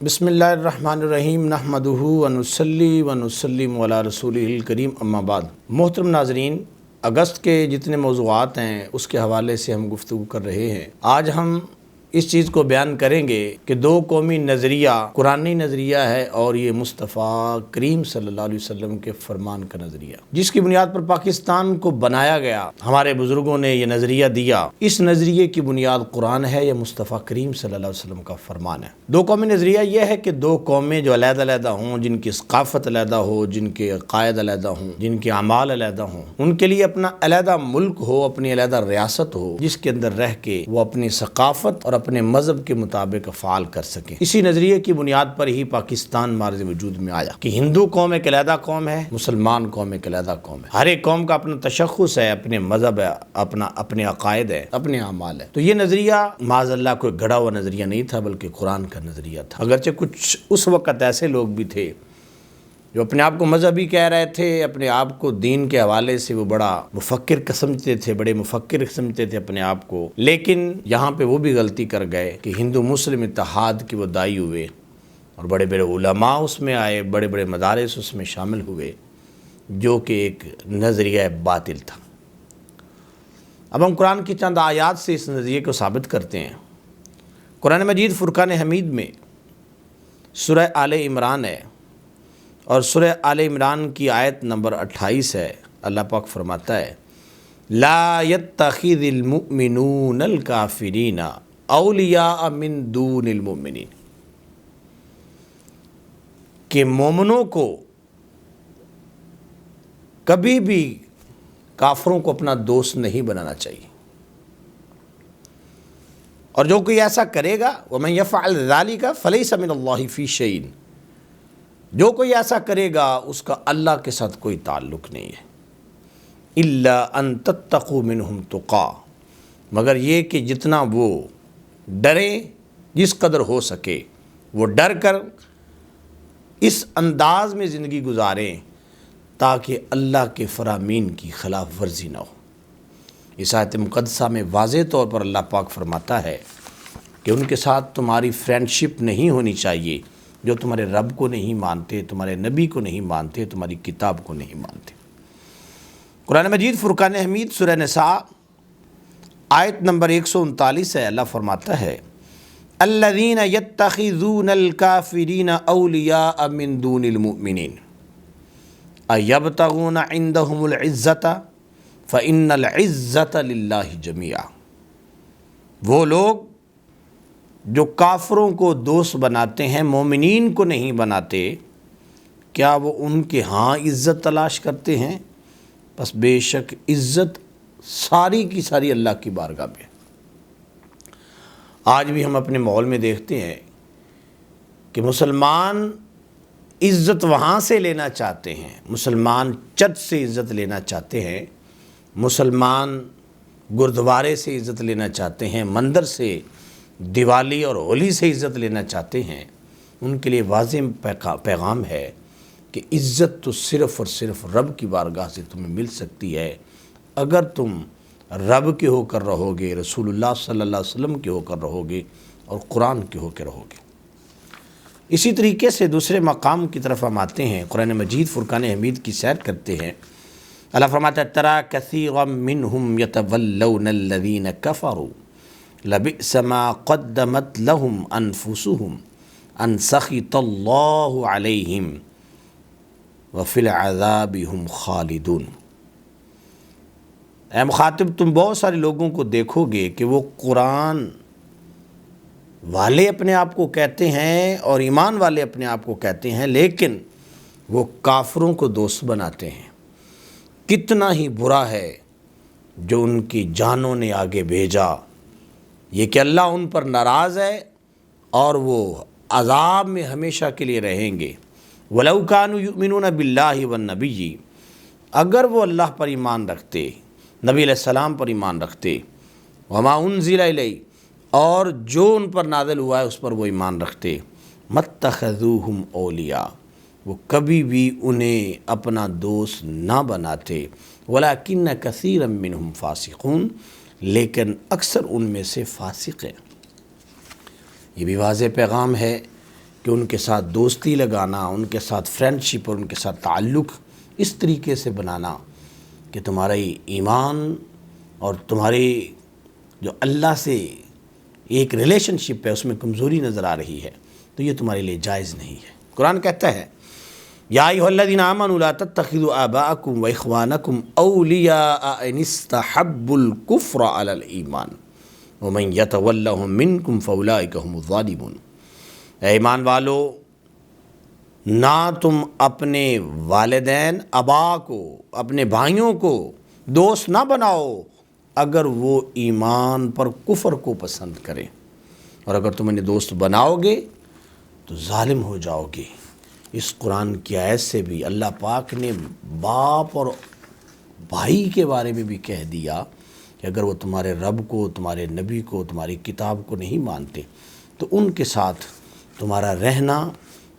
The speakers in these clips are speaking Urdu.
بسم اللہ الرحمن الرحیم نحمدہ ونصلی ونسلم علی رسولہ الکریم اما بعد۔ محترم ناظرین، اگست کے جتنے موضوعات ہیں اس کے حوالے سے ہم گفتگو کر رہے ہیں۔ آج ہم اس چیز کو بیان کریں گے کہ دو قومی نظریہ قرآنی نظریہ ہے اور یہ مصطفیٰ کریم صلی اللہ علیہ وسلم کے فرمان کا نظریہ، جس کی بنیاد پر پاکستان کو بنایا گیا۔ ہمارے بزرگوں نے یہ نظریہ دیا۔ اس نظریے کی بنیاد قرآن ہے یا مصطفیٰ کریم صلی اللہ علیہ وسلم کا فرمان ہے۔ دو قومی نظریہ یہ ہے کہ دو قومیں جو علیحدہ علیحدہ ہوں، جن کی ثقافت علیحدہ ہو، جن کے عقائد علیحدہ ہوں، جن کے اعمال علیحدہ ہوں، ان کے لیے اپنا علیحدہ ملک ہو، اپنی علیحدہ ریاست ہو، جس کے اندر رہ کے وہ اپنی ثقافت اور اپنے مذہب کے مطابق افعال کر سکیں۔ اسی نظریے کی بنیاد پر ہی پاکستان مارز وجود میں آیا کہ ہندو قوم ایک علیحدہ قوم ہے، مسلمان قوم ایک علیحدہ قوم ہے۔ ہر ایک قوم کا اپنا تشخص ہے، اپنے مذہب ہے، اپنے عقائد ہے، اپنے اعمال ہے۔ تو یہ نظریہ معاذ اللہ کوئی گھڑا ہوا نظریہ نہیں تھا، بلکہ قرآن کا نظریہ تھا۔ اگرچہ کچھ اس وقت ایسے لوگ بھی تھے جو اپنے آپ کو مذہبی کہہ رہے تھے، اپنے آپ کو دین کے حوالے سے وہ بڑا مفکر سمجھتے تھے، بڑے مفکر سمجھتے تھے اپنے آپ کو، لیکن یہاں پہ وہ بھی غلطی کر گئے کہ ہندو مسلم اتحاد کے وہ دائی ہوئے اور بڑے بڑے علماء اس میں آئے، بڑے بڑے مدارس اس میں شامل ہوئے، جو کہ ایک نظریہ باطل تھا۔ اب ہم قرآن کی چند آیات سے اس نظریے کو ثابت کرتے ہیں۔ قرآن مجید فرقان حمید میں سورہ آل عمران ہے، اور سورہ آل عمران کی آیت نمبر 28 ہے۔ اللہ پاک فرماتا ہے لا يتخذ المؤمنون الکافرین اولیاء من دون المؤمنین، کہ مومنوں کو کبھی بھی کافروں کو اپنا دوست نہیں بنانا چاہیے، اور جو کوئی ایسا کرے گا وَمَن يَفْعَلْ ذَلِكَ فَلَيْسَ مِنَ اللَّهِ فِي شَيْءٍ، جو کوئی ایسا کرے گا اس کا اللہ کے ساتھ کوئی تعلق نہیں ہے۔ إِلَّا أَن تَتَّقُوا مِنْهُمْ تُقَىٰ، مگر یہ کہ جتنا وہ ڈریں، جس قدر ہو سکے وہ ڈر کر اس انداز میں زندگی گزاریں تاکہ اللہ کے فرامین کی خلاف ورزی نہ ہو۔ اس آیت مقدسہ میں واضح طور پر اللہ پاک فرماتا ہے کہ ان کے ساتھ تمہاری فرینڈشپ نہیں ہونی چاہیے جو تمہارے رب کو نہیں مانتے، تمہارے نبی کو نہیں مانتے، تمہاری کتاب کو نہیں مانتے۔ قرآن مجید فرقان حمید سورہ نساء آیت نمبر 139 ہے۔ اللہ فرماتا ہے الذین یتخذون الکافرین اولیاء من دون المؤمنین ایبتغون عندهم العزۃ فإن العزۃ للہ جمیعا، وہ لوگ جو کافروں کو دوست بناتے ہیں، مومنین کو نہیں بناتے، کیا وہ ان کے ہاں عزت تلاش کرتے ہیں؟ بس بے شک عزت ساری کی ساری اللہ کی بارگاہ میں۔ آج بھی ہم اپنے ماحول میں دیکھتے ہیں کہ مسلمان عزت وہاں سے لینا چاہتے ہیں، مسلمان چرچ سے عزت لینا چاہتے ہیں، مسلمان گردوارے سے عزت لینا چاہتے ہیں، مندر سے، دیوالی اور ہولی سے عزت لینا چاہتے ہیں۔ ان کے لیے واضح پیغام ہے کہ عزت تو صرف اور صرف رب کی بارگاہ سے تمہیں مل سکتی ہے اگر تم رب کے ہو کر رہو گے، رسول اللہ صلی اللہ علیہ وسلم کے ہو کر رہو گے، اور قرآن کے ہو کے رہو گے۔ اسی طریقے سے دوسرے مقام کی طرف ہم آتے ہیں، قرآن مجید فرقان حمید کی سیر کرتے ہیں۔ اللہ فرماتا ہے تَرَىٰ كَثِيرًا مِّنْهُمْ يَتَوَلَّوْنَ الَّذِينَ كَفَرُوا لَبِئْسَ مَا قَدَّمَتْ لَهُمْ أَنفُسُهُمْ أَن سَخِطَ اللَّهُ عَلَيْهِمْ وَفِي الْعَذَابِ هُمْ خَالِدُونَ۔ اے مخاطب، تم بہت سارے لوگوں کو دیکھو گے کہ وہ قرآن والے اپنے آپ کو کہتے ہیں اور ایمان والے اپنے آپ کو کہتے ہیں، لیکن وہ کافروں کو دوست بناتے ہیں۔ کتنا ہی برا ہے جو ان کی جانوں نے آگے بھیجا، یہ کہ اللہ ان پر ناراض ہے اور وہ عذاب میں ہمیشہ کے لیے رہیں گے۔ وَلَوْ كَانُوا يُؤْمِنُونَ بِاللَّهِ وَالنَّبِيِّ، اگر وہ اللہ پر ایمان رکھتے، نبی علیہ السلام پر ایمان رکھتے، وَمَا أُنزِلَ إِلَيْهِ، اور جو ان پر نازل ہوا ہے اس پر وہ ایمان رکھتے، مَتَّخَذُوهُمْ أَوْلِيَاءَ، وہ کبھی بھی انہیں اپنا دوست نہ بناتے، وَلَكِنَّ كَثِيرًا مِّنْهُمْ فَاسِقُونَ، لیکن اکثر ان میں سے فاسق ہیں۔ یہ بھی واضح پیغام ہے کہ ان کے ساتھ دوستی لگانا، ان کے ساتھ فرینڈشپ اور ان کے ساتھ تعلق اس طریقے سے بنانا کہ تمہارا ایمان اور تمہاری جو اللہ سے ایک ریلیشن شپ ہے اس میں کمزوری نظر آ رہی ہے، تو یہ تمہارے لیے جائز نہیں ہے۔ قرآن کہتا ہے یا ایھا الذین آمنوا لا تتخذوا آباءکم واخوانکم اولیاء ان استحبوا الکفر علی الایمان ومن یتولہم منکم فاولئک هم الظالمون۔ اے ایمان والو، نہ تم اپنے والدین ابا کو، اپنے بھائیوں کو دوست نہ بناؤ اگر وہ ایمان پر کفر کو پسند کریں، اور اگر تم انہیں دوست بناؤ گے تو ظالم ہو جاؤ گے۔ اس قرآن کی آیت سے بھی اللہ پاک نے باپ اور بھائی کے بارے میں بھی کہہ دیا کہ اگر وہ تمہارے رب کو، تمہارے نبی کو، تمہاری کتاب کو نہیں مانتے تو ان کے ساتھ تمہارا رہنا،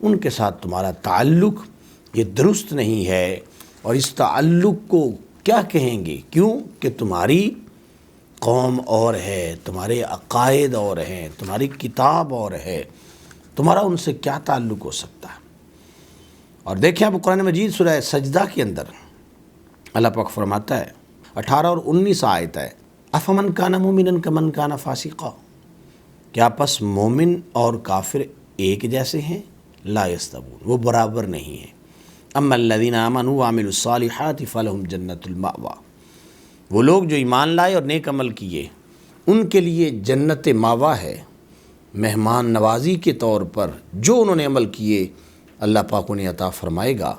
ان کے ساتھ تمہارا تعلق یہ درست نہیں ہے، اور اس تعلق کو کیا کہیں گے؟ کیوں کہ تمہاری قوم اور ہے، تمہارے عقائد اور ہیں، تمہاری کتاب اور ہے، تمہارا ان سے کیا تعلق ہو سکتا ہے؟ اور دیکھیں آپ قرآن مجید سورہ سجدہ کے اندر اللہ پاک فرماتا ہے 18 اور 19 آیت ہے افمن کان مومنا کمن کان فاسقا، کیا پس مومن اور کافر ایک جیسے ہیں؟ لا یستوون، وہ برابر نہیں ہیں۔ اما الذین آمنوا وعملوا الصالحات فلہم جنت المأوی، وہ لوگ جو ایمان لائے اور نیک عمل کیے ان کے لیے جنت ماوا ہے، مہمان نوازی کے طور پر جو انہوں نے عمل کیے اللہ پاک انہیں عطا فرمائے گا۔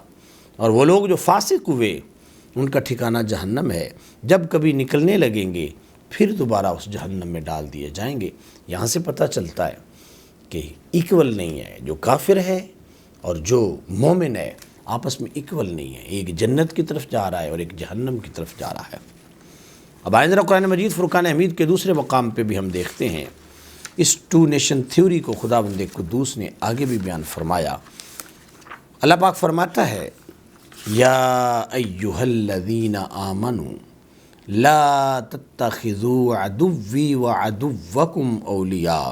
اور وہ لوگ جو فاسق ہوئے ان کا ٹھکانہ جہنم ہے، جب کبھی نکلنے لگیں گے پھر دوبارہ اس جہنم میں ڈال دیے جائیں گے۔ یہاں سے پتہ چلتا ہے کہ ایکول نہیں ہے، جو کافر ہے اور جو مومن ہے آپس میں ایکول نہیں ہے، ایک جنت کی طرف جا رہا ہے اور ایک جہنم کی طرف جا رہا ہے۔ اب آئیں ذرا قرآن مجید فرقان حمید کے دوسرے مقام پہ بھی ہم دیکھتے ہیں اس ٹو نیشن تھیوری کو خداوند قدوس نے آگے بھی بیان فرمایا۔ اللہ پاک فرماتا ہے یا ایھا الذین آمنوا لا تتخذوا عدوی وعدوکم اولیاء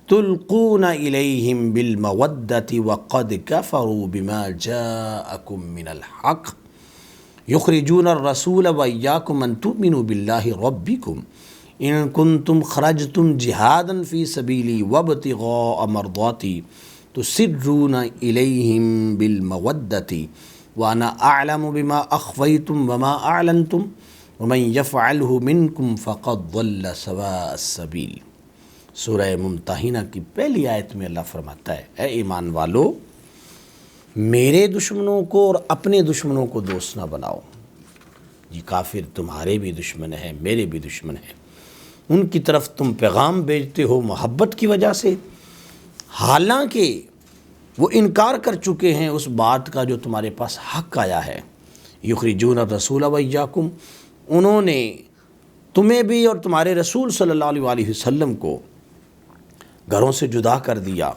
تلقون الیہم بالمودۃ وقد کفروا بما جاءکم من الحق یخرجون الرسول وإیاکم ان تؤمنوا باللہ ربکم ان کنتم خرجتم جہادا فی سبیلی وابتغاء مرضاتی تسرون الیہم بالمودۃ وانا اعلم بما اخفیتم وما اعلنتم ومن یفعلہ منکم فقد ضل سواء السبیل۔ سورہ ممتحنہ کی پہلی آیت میں اللہ فرماتا ہے اے ایمان والو، میرے دشمنوں کو اور اپنے دشمنوں کو دوست نہ بناؤ۔ یہ کافر تمہارے بھی دشمن ہیں، میرے بھی دشمن ہیں، ان کی طرف تم پیغام بھیجتے ہو محبت کی وجہ سے، حالانکہ وہ انکار کر چکے ہیں اس بات کا جو تمہارے پاس حق آیا ہے۔ یخرجون الرسول وإیاکم، انہوں نے تمہیں بھی اور تمہارے رسول صلی اللہ علیہ وآلہ وسلم کو گھروں سے جدا کر دیا۔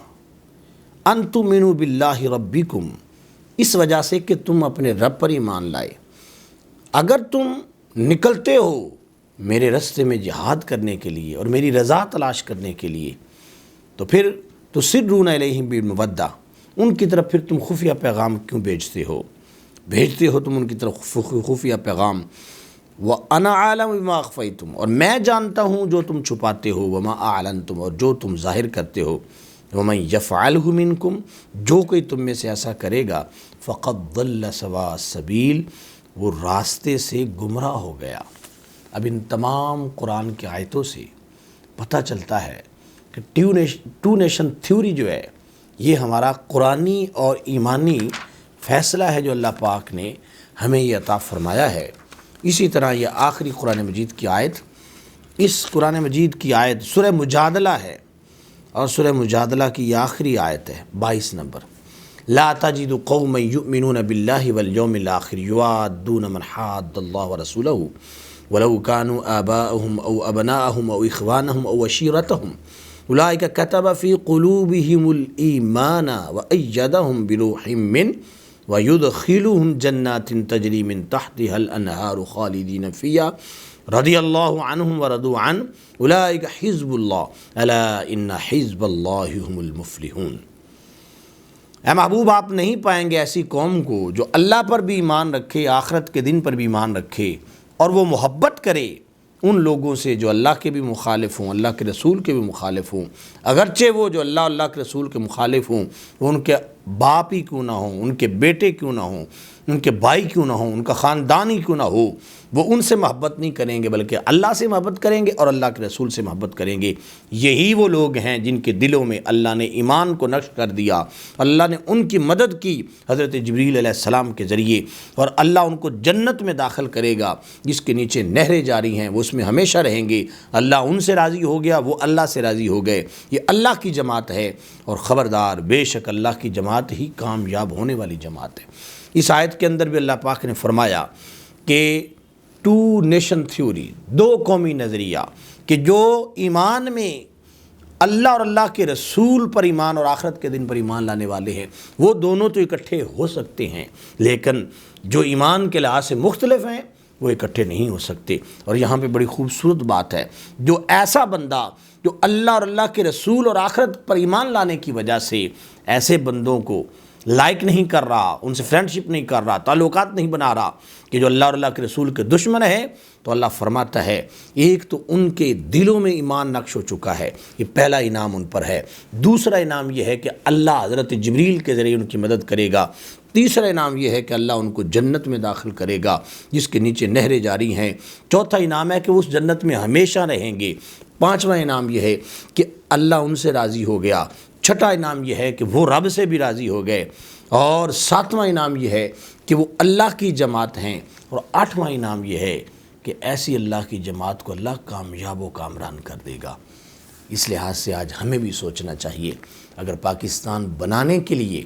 ان تؤمنوا باللہ ربکم، اس وجہ سے کہ تم اپنے رب پر ایمان لائے۔ اگر تم نکلتے ہو میرے راستے میں جہاد کرنے کے لیے اور میری رضا تلاش کرنے کے لیے تو پھر تسرون الیہم بالمودۃ، ان کی طرف پھر تم خفیہ پیغام کیوں بھیجتے ہو تم ان کی طرف خفیہ پیغام۔ وَأَنَا أَعْلَمُ بِمَا أَخْفَيْتُمْ، اور میں جانتا ہوں جو تم چھپاتے ہو، وَمَا أَعْلَنْتُمْ، اور جو تم ظاہر کرتے ہو، وَمَن يَفْعَلْهُ مِنْكُمْ، جو کوئی تم میں سے ایسا کرے گا فَقَدْ ضَلَّ سَوَاءَ السَّبِيلِ، وہ راستے سے گمراہ ہو گیا۔ اب ان تمام قرآن کی آیتوں سے پتہ چلتا ہے کہ ٹو نیشن تھیوری جو ہے یہ ہمارا قرآنی اور ایمانی فیصلہ ہے جو اللہ پاک نے ہمیں یہ عطا فرمایا ہے۔ اسی طرح یہ آخری قرآن مجید کی آیت، اس قرآن مجید کی آیت سورہ مجادلہ ہے، اور سورہ مجادلہ کی یہ آخری آیت ہے 22 نمبر۔ لا تجد قوما یؤمنون باللہ والیوم الآخر یوادون من حاد اللہ ورسولہ ولو كانوا آباءهم او ابناءهم او اخوانهم او عشیرتهم اولئک کتب فی قلوبهم الایمان وأیدهم بروح منہ وَيُدْخِلُهُمْ جَنَّاتٍ تَجْرِي مِن تَحْتِهَا الْأَنْهَارُ خَالِدِينَ فِيهَا رَضِيَ اللَّهُ عَنْهُمْ وَرَضُوا عَنْهُ أُولَٰئِكَ حِزْبُ اللَّهِ أَلَا إِنَّ حِزْبَ اللَّهِ هُمُ الْمُفْلِحُونَ۔ اے محبوب آپ نہیں پائیں گے ایسی قوم کو جو اللہ پر بھی ایمان رکھے، آخرت کے دن پر بھی ایمان رکھے، اور وہ محبت کرے ان لوگوں سے جو اللہ کے بھی مخالف ہوں، اللہ کے رسول کے بھی مخالف ہوں، اگرچہ وہ جو اللہ کے رسول کے مخالف ہوں وہ ان کے باپ ہی کیوں نہ ہوں، ان کے بیٹے کیوں نہ ہوں، ان کے بھائی کیوں نہ ہوں، ان کا خاندان ہی کیوں نہ ہو، وہ ان سے محبت نہیں کریں گے بلکہ اللہ سے محبت کریں گے اور اللہ کے رسول سے محبت کریں گے۔ یہی وہ لوگ ہیں جن کے دلوں میں اللہ نے ایمان کو نقش کر دیا، اللہ نے ان کی مدد کی حضرت جبریل علیہ السلام کے ذریعے، اور اللہ ان کو جنت میں داخل کرے گا جس کے نیچے نہریں جاری ہیں، وہ اس میں ہمیشہ رہیں گے۔ اللہ ان سے راضی ہو گیا، وہ اللہ سے راضی ہو گئے۔ یہ اللہ کی جماعت ہے، اور خبردار بے شک اللہ کی جماعت ہی کامیاب ہونے والی جماعت ہے۔ اس آیت کے اندر بھی اللہ پاک نے فرمایا کہ ٹو نیشن تھیوری، دو قومی نظریہ، کہ جو ایمان میں اللہ اور اللہ کے رسول پر ایمان اور آخرت کے دن پر ایمان لانے والے ہیں، وہ دونوں تو اکٹھے ہو سکتے ہیں، لیکن جو ایمان کے لحاظ سے مختلف ہیں وہ اکٹھے نہیں ہو سکتے۔ اور یہاں پہ بڑی خوبصورت بات ہے، جو ایسا بندہ جو اللہ اور اللہ کے رسول اور آخرت پر ایمان لانے کی وجہ سے ایسے بندوں کو لائک نہیں کر رہا، ان سے فرینڈشپ نہیں کر رہا، تعلقات نہیں بنا رہا، کہ جو اللہ اور اللہ کے رسول کے دشمن ہے، تو اللہ فرماتا ہے ایک تو ان کے دلوں میں ایمان نقش ہو چکا ہے، یہ پہلا انعام ان پر ہے۔ دوسرا انعام یہ ہے کہ اللہ حضرت جبریل کے ذریعے ان کی مدد کرے گا۔ تیسرا انعام یہ ہے کہ اللہ ان کو جنت میں داخل کرے گا جس کے نیچے نہریں جاری ہیں۔ چوتھا انعام ہے کہ وہ اس جنت میں ہمیشہ رہیں گے۔ پانچواں انعام یہ ہے کہ اللہ ان سے راضی ہو گیا۔ چھٹا انعام یہ ہے کہ وہ رب سے بھی راضی ہو گئے، اور ساتواں انعام یہ ہے کہ وہ اللہ کی جماعت ہیں، اور آٹھواں انعام یہ ہے کہ ایسی اللہ کی جماعت کو اللہ کامیاب و کامران کر دے گا۔ اس لحاظ سے آج ہمیں بھی سوچنا چاہیے، اگر پاکستان بنانے کے لیے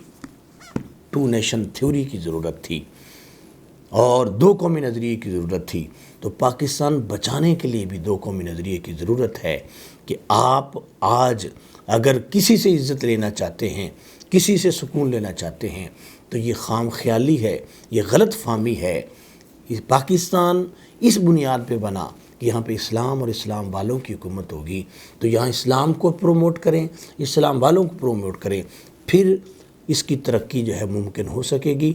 ٹو نیشن تھیوری کی ضرورت تھی اور دو قومی نظریے کی ضرورت تھی، تو پاکستان بچانے کے لیے بھی دو قومی نظریے کی ضرورت ہے کہ آپ آج اگر کسی سے عزت لینا چاہتے ہیں، کسی سے سکون لینا چاہتے ہیں، تو یہ خام خیالی ہے، یہ غلط فہمی ہے۔ پاکستان اس بنیاد پہ بنا کہ یہاں پہ اسلام اور اسلام والوں کی حکومت ہوگی، تو یہاں اسلام کو پروموٹ کریں، اسلام والوں کو پروموٹ کریں، پھر اس کی ترقی جو ہے ممکن ہو سکے گی۔